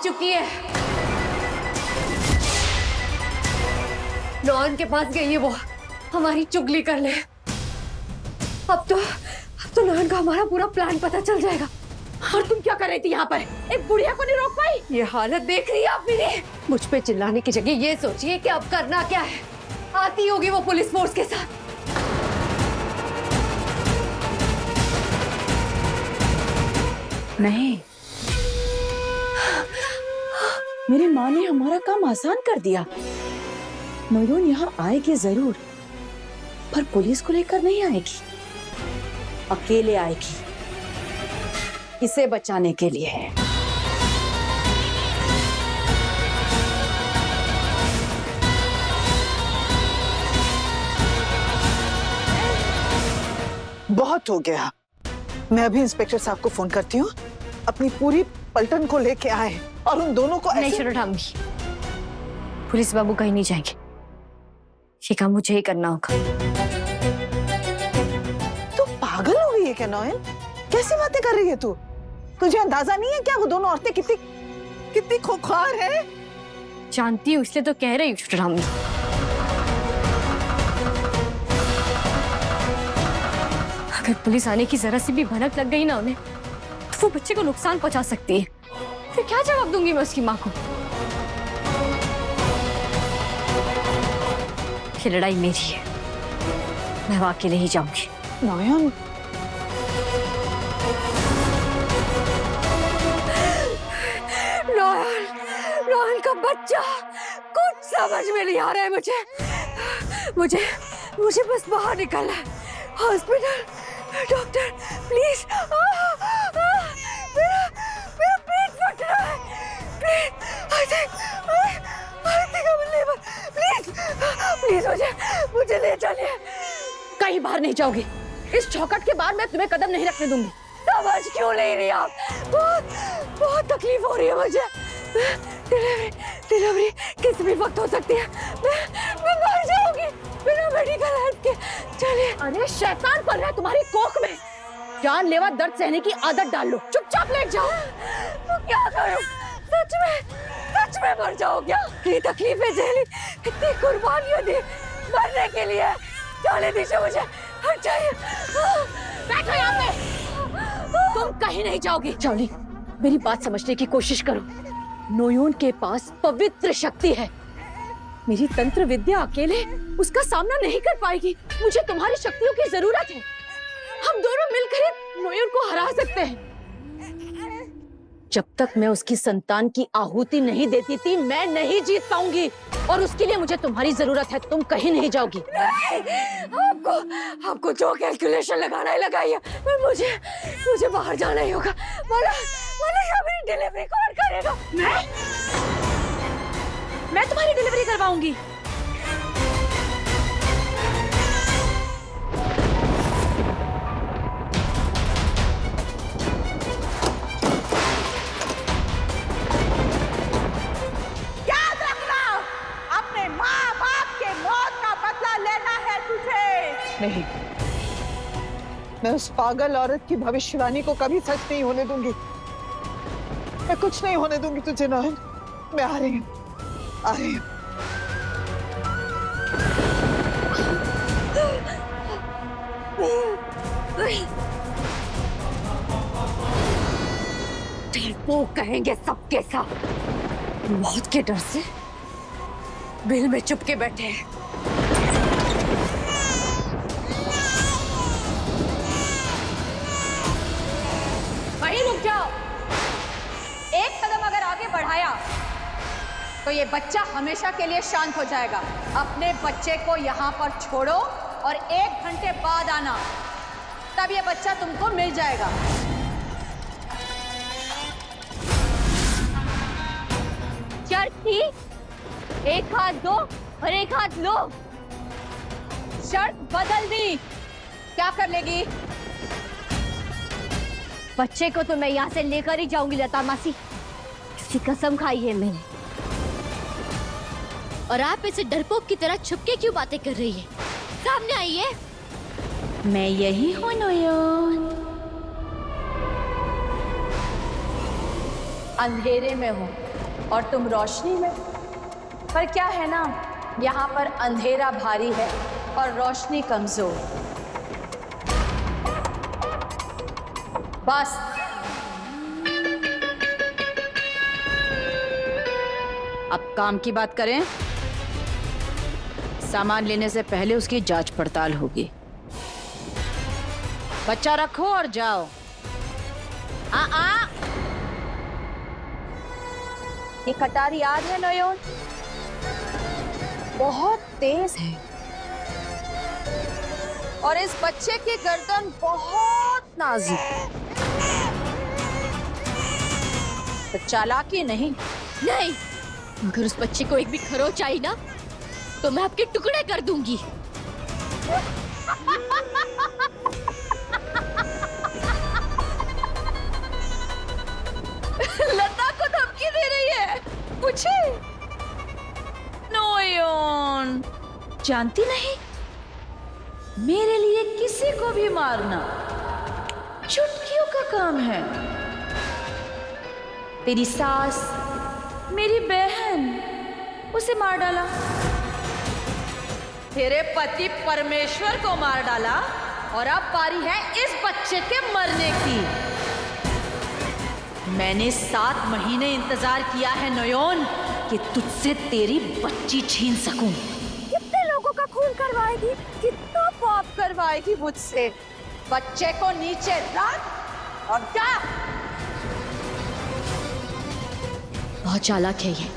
चुकी है। नॉन के पास गई है वो, हमारी चुगली कर ले। अब तो नॉन का हमारा पूरा प्लान पता चल जाएगा। और तुम क्या कर रही थी यहाँ पर? एक बुढ़िया को नहीं रोक पाई? ये हालत देख रही है आप मेरी। मुझ पे चिल्लाने की जगह ये सोचिए कि अब करना क्या है। आती होगी वो पुलिस फोर्स के साथ। नहीं, मेरी माँ ने हमारा काम आसान कर दिया। नोयोन यहाँ आएगी जरूर, पर पुलिस को लेकर नहीं आएगी, अकेले आएगी, इसे बचाने के लिए। बहुत हो गया। मैं अभी इंस्पेक्टर साहब को फोन करती हूँ, अपनी पूरी पलटन को लेके आए और उन दोनों को नहीं शिरोधामी, पुलिस बाबू कहीं नहीं जाएंगे। ये काम मुझे ही करना होगा। तू पागल हो गई है क्या नौयन? कैसी बातें कर रही है तू? तुझे अंदाजा नहीं है क्या वो दोनों औरतें कितनी खूंखार है? जानती हूँ, इसलिए तो कह रही हूँ शिरोधामी। अगर पुलिस आने की जरा सी भी भनक लग गई ना उन्हें, तो वो बच्चे को नुकसान पहुंचा सकती है। फिर क्या जवाब दूंगी मैं उसकी माँ को? ये लड़ाई मेरी है, मैं वो अकेले ही जाऊंगी। नौयन, नौयन का बच्चा, कुछ समझ में नहीं आ रहा है मुझे बस बाहर निकलना है। Hospital, doctor please. मेरा पेट फट रहा है। प्लीज मुझे ले चलिए। कहीं बाहर नहीं जाओगी। इस चौखट के बाहर मैं तुम्हें कदम नहीं रखने दूंगी। समझ क्यों नहीं रही आप? बहुत तकलीफ हो रही है मुझे। डिलीवरी किसी भी वक्त हो सकती है। मैं मर जाऊंगी बिना मेडिकल हेल्प के। चलिए। अरे शैतान पल रहा है तुम्हारी कोख में। जानलेवा दर्द सहने की आदत डाल लो, चुपचाप लेट जाओ। तो क्या करूं? सच में मर जाओ क्या? इतनी तकलीफें झेली, इतनी कुर्बानियां दी मरने के लिए। जाने दीजिए मुझे, हट जाइए। बैठो यहाँ पे। तुम कहीं नहीं जाओगी। जॉली, मेरी बात समझने की कोशिश करो। नोयोन के पास पवित्र शक्ति है। मेरी तंत्र विद्या अकेले उसका सामना नहीं कर पाएगी। मुझे तुम्हारी शक्तियों की जरूरत है। हम दोनों मिलकर ही नोयोन को हरा सकते हैं। जब तक मैं उसकी संतान की आहुति नहीं देती थी, मैं नहीं जीत पाऊंगी। और उसके लिए मुझे तुम्हारी जरूरत है। तुम कहीं नहीं जाओगी। आपको जो कैलकुलेशन लगाना है लगाइए। मुझे बाहर जाना ही होगा। मेरी डिलीवरी कौन करेगा? मैं तुम्हारी डिलीवरी करवाऊंगी। याद रखना, अपने माँ बाप के मौत का बदला लेना है तुझे। नहीं, मैं उस पागल औरत की भविष्यवाणी को कभी सच नहीं होने दूंगी। मैं कुछ नहीं होने दूंगी तुझे नौयन। मैं आ रही हूँ। वो कहेंगे सबके साथ। मौत के डर से बिल में चुप के बैठे हैं। वहीं रुक जाओ। एक कदम अगर आगे बढ़ाया तो ये बच्चा हमेशा के लिए शांत हो जाएगा। अपने बच्चे को यहाँ पर छोड़ो और 1 घंटे बाद आना, तब ये बच्चा तुमको मिल जाएगा। शर्त थी, एक हाथ दो और एक हाथ लो। शर्त बदल दी। क्या कर लेगी? बच्चे को तो मैं यहाँ से लेकर ही जाऊंगी लता मासी, इसकी कसम खाई है मैंने। और आप ऐसे डरपोक की तरह छुपके क्यों बातें कर रही है? सामने आइए। मैं यही हूँ नोयोन। अंधेरे में हूँ और तुम रोशनी में। पर क्या है ना, यहाँ पर अंधेरा भारी है और रोशनी कमजोर। बस अब काम की बात करें। सामान लेने से पहले उसकी जांच पड़ताल होगी। बच्चा रखो और जाओ। ये कटार याद है नोयोन? बहुत तेज है और इस बच्चे की गर्दन बहुत नाजुक है। तो चालाकी नहीं। नहीं, अगर उस बच्चे को एक भी खरोच आई ना तो मैं आपके टुकड़े कर दूंगी। लता को धमकी दे रही है। पूछे नोयोन, जानती नहीं, मेरे लिए किसी को भी मारना चुटकियों का काम है। तेरी सास, मेरी बहन, उसे मार डाला। तेरे पति परमेश्वर को मार डाला और अब बारी है इस बच्चे के मरने की। मैंने 7 महीने इंतजार किया है नोयोन कि तुझसे तेरी बच्ची छीन सकूं। कितने लोगों का खून करवाएगी, कितना पाप करवाएगी मुझसे। बच्चे को नीचे रख और जा। बहुत चालाक है ये।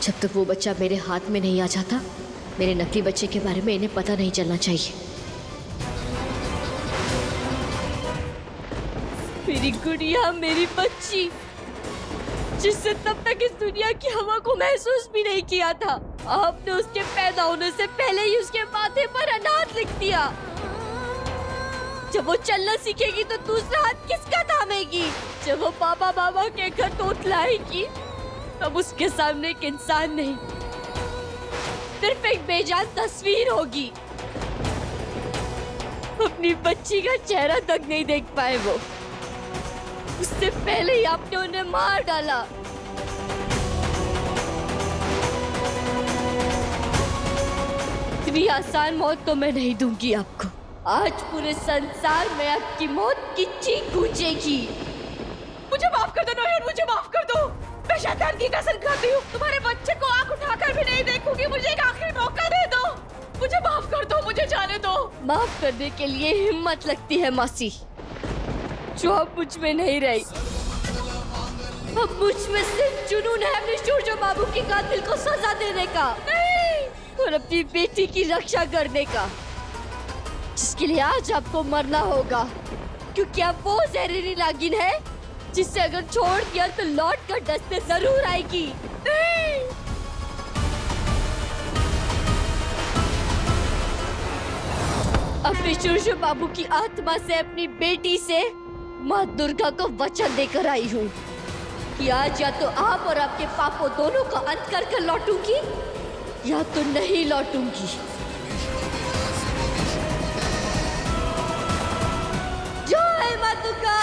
जब तक वो बच्चा मेरे हाथ में नहीं आ जाता, मेरे नकली बच्चे के बारे में इन्हें पता नहीं चलना चाहिए। मेरी गुड़िया, मेरी बच्ची, जिससे तब तक इस दुनिया की हवा को महसूस भी नहीं किया था, आपने उसके पैदा होने से पहले ही उसके माथे पर अनाथ लिख दिया। जब वो चलना सीखेगी तो दूसरा हाथ किसका थामेगी? जब वो पापा बाबा के घर तोतलाएगी तब उसके सामने एक इंसान नहीं, सिर्फ एक बेजान तस्वीर होगी। अपनी बच्ची का चेहरा तक नहीं देख पाए वो। उससे पहले ही आपने उन्हें मार डाला। इतनी आसान मौत तो मैं नहीं दूंगी आपको। आज पूरे संसार में आपकी मौत की चीख गूंजेगी। मुझे माफ कर दो नोयोन, मुझे माफ कर दो। मैं शैतान की कसम खाती हूँ, तुम्हारे बच्चे को आंख उठाकर भी नहीं देखूंगी। मुझे एक आखिरी मौका दे दो। मुझे माफ कर दो, मुझे जाने दो। माफ करने के लिए हिम्मत लगती है मासी, जो अब मुझ में नहीं रही। अब मुझ में सिर्फ जुनून है अपने शूरजो बाबू की कातिल को सजा देने का, नहीं, और अपनी बेटी की रक्षा करने का, जिसके लिए आज आपको मरना होगा। क्योंकि आप वो जहरीली नागिन है जिससे अगर छोड़ दिया तो लौट कर डसते जरूर आएगी। नहीं। अपने शूरजो बाबू की आत्मा से, अपनी बेटी से माँ दुर्गा को वचन देकर आई हूँ कि आज या तो आप और आपके पापों दोनों का अंत कर कर लौटूंगी या तो नहीं लौटूंगी। जय माँ दुर्गा।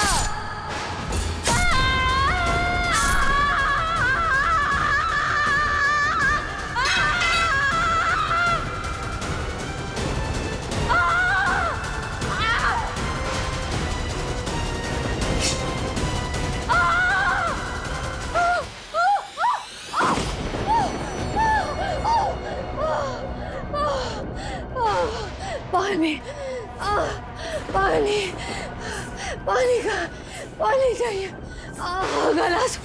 पानी, पानी, पानी चाहिए। गलास,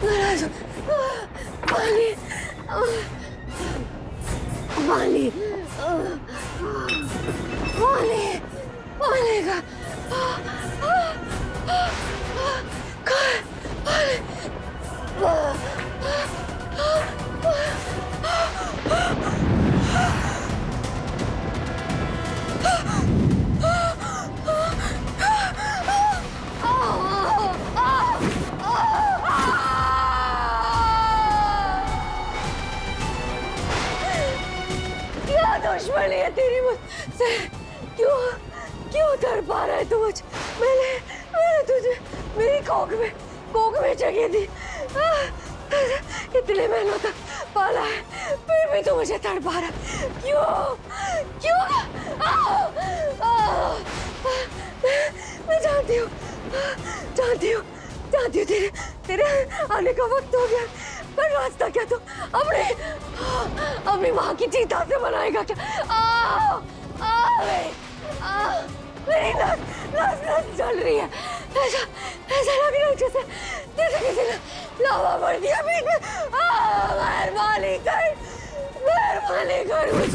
गलास, पानी, पानी, पानी, पानी का, दुश्मनी है तेरी मुझसे। क्यों डर पा रहा है तू मुझ? मैंने तुझे मेरी कोख में जगह दी। इतने महीनों तक पाला है, फिर भी तू मुझे तड़पा रहा। क्यों क्यों? मैं जानती हूँ तेरे तेरे आने का वक्त हो गया, पर रास्ता क्या तू अपनी माँ की चीता से बनाएगा क्या? मेरी नस जल रही है। ऐसा लग रहा है जैसे किसी ने लावा भर दिया बीच में। मेहरबानी कर मुझ।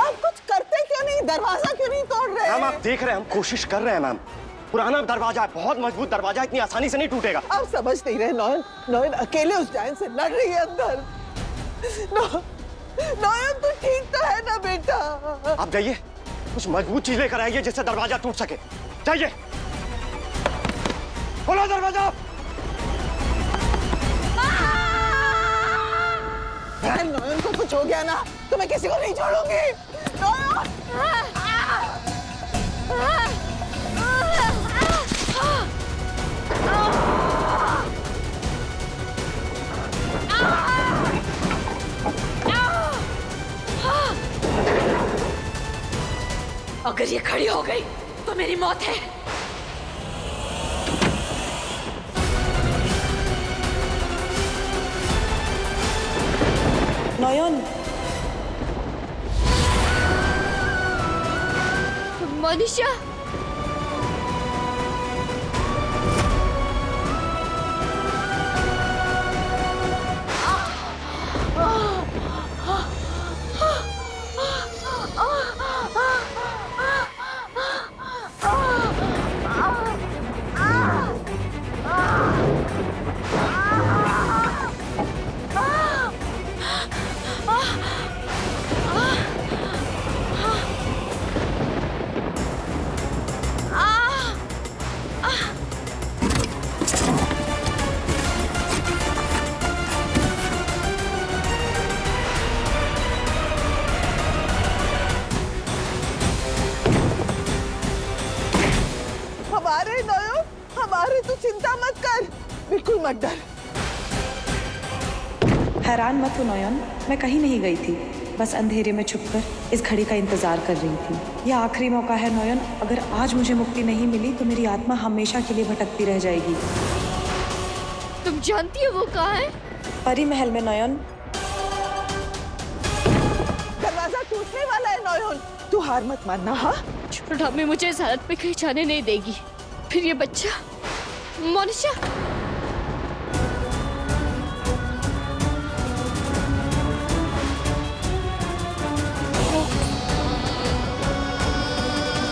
आप कुछ करते क्यों नहीं? दरवाजा क्यों नहीं तोड़ रहे? मैम आप देख रहे हैं, हम कोशिश कर रहे हैं मैम। पुराना दरवाजा है, बहुत मजबूत दरवाजा, इतनी आसानी से नहीं टूटेगा। आप समझ नहीं रहे नयन अकेले उस जायंट से लड़ रही है अंदर। नयन तू ठीक तो है ना बेटा? आप जाइए, कुछ मजबूत चीज लेकर आइए जिससे दरवाजा टूट सके। जाइए, खोलो दरवाजा। नयन को कुछ हो गया ना तो मैं किसी को नहीं छोड़ूंगी। अगर ये खड़ी हो गई तो मेरी मौत है। नयन, मनीषा, हमारे तू चिंता मत कर, बिल्कुल मत डर। हैरान मत हो नयन, मैं कहीं नहीं गई थी, बस अंधेरे में छुपकर इस घड़ी का इंतजार कर रही थी। यह आखिरी मौका है नयन, अगर आज मुझे मुक्ति नहीं मिली तो मेरी आत्मा हमेशा के लिए भटकती रह जाएगी। तुम जानती हो वो कहाँ है? परी महल में नयन। दरवाजा टूटने वाला है नयन, तू हार मत मानना। हाँ, छोटा में मुझे इस हालत पे कहीं जाने नहीं देगी। फिर ये बच्चा, मोनिशा,